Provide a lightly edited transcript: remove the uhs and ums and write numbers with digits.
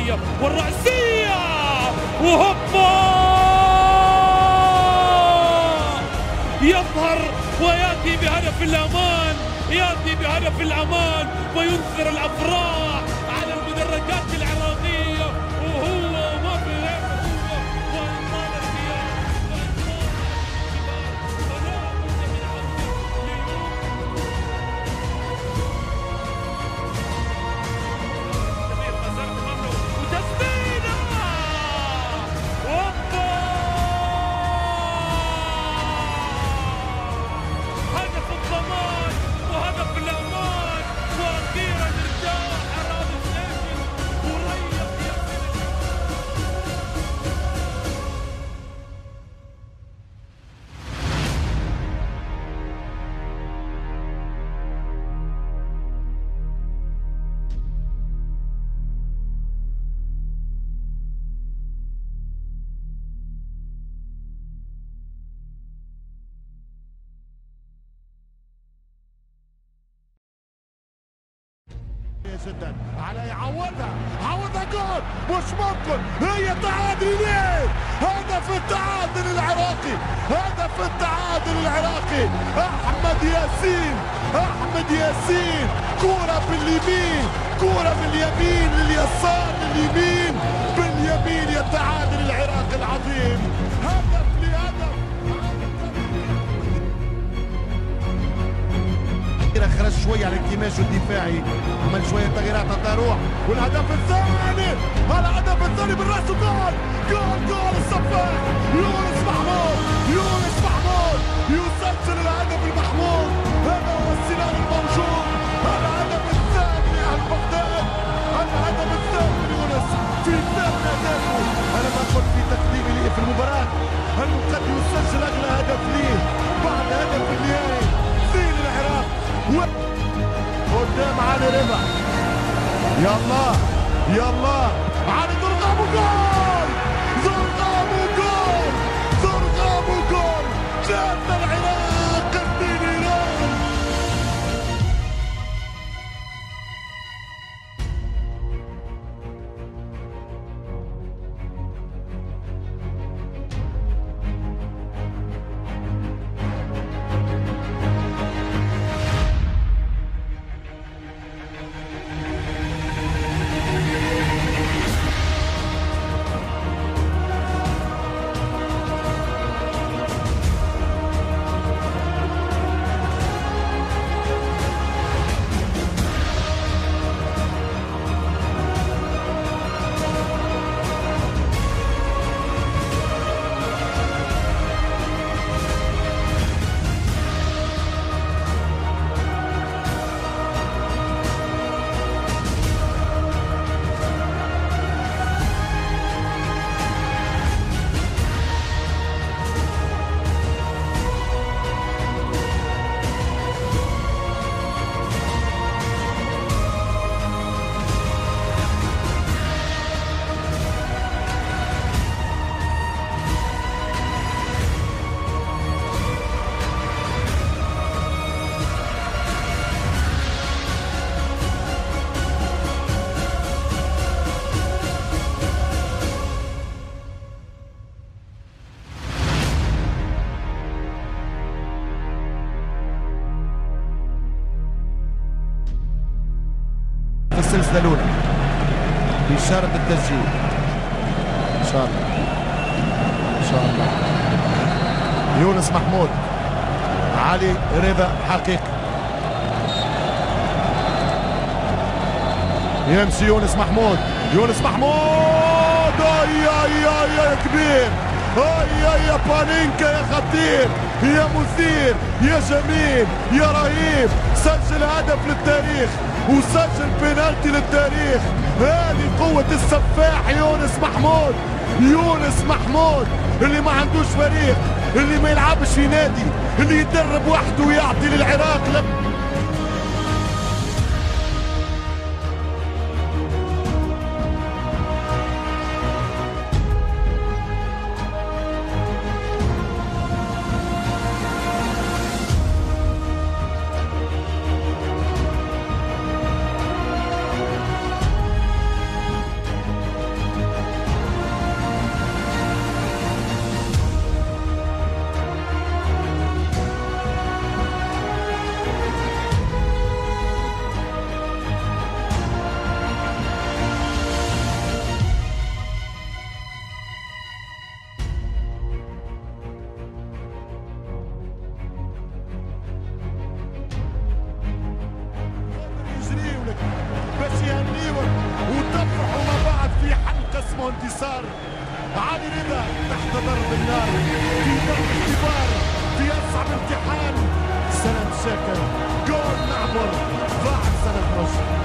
العرضية والرأسية وهوبا يظهر ويأتي بهدف الأمان، يأتي بهدف الأمان وينثر الأفراح على المدرجات العراقية، وهو ما في غير هو وإنقاذ الخيار وإنقاذ الكبار، فلا بد من عودة لليوم. كبير ما زال أمامه وتسديدة هوبا هدف الضمان وهدف الأمان، وأخيرا ارتاح رامي سيفن وريح ياسر. جدا على يعوضها، عوضها جول، مش ممكن، هي تعادل ليه؟ هدف التعادل العراقي، هدف التعادل العراقي، احمد ياسين، احمد ياسين، كرة باليمين، كرة باليمين لليسار لليمين، باليمين يتعادل العراقي العظيم، هدف لهدف. خرج شوي على انكماشه الدفاعي، عمل شويه تغييرات حتى يروح، والهدف الثاني، الهدف الثاني بالراس، جول جول جول السفاح يونس محمود، يونس محمود يسجل الهدف المحمود، هذا هو السنان الموجود، الهدف الثاني لاهل بغداد، الهدف الثاني ليونس في ثاني اهدافه. انا ما قلت في تقديمي لي في المباراه انه قد يسجل اغلى هدف ليه بعد هدف النهائي زين العراق. قدام علي ربع، يلا يلا علي زرقام وجول، زرقام وجول، زرقام وجول، جاب العراق 2 ايران. السلسلة الأولى بإشارة التسجيل إن شاء الله، إن شاء الله. يونس محمود، علي رضا حقيقي، يمشي يونس محمود، يونس محمود، يا كبير، يا بانينكا، يا خطير، يا مثير، يا جميل، يا رهيب، سجل هدف للتاريخ وسجل بينالتي للتاريخ. هذه قوة السفاح يونس محمود، يونس محمود اللي ما عندوش فريق، اللي ما يلعبش في نادي، اللي يدرب وحده ويعطي للعراق. اسمه انتصار. علي رضا تحت ضرب النار، في ضرب اختبار، في اصعب امتحان. سلام شاكر جول معمر ضاع سلام رشد.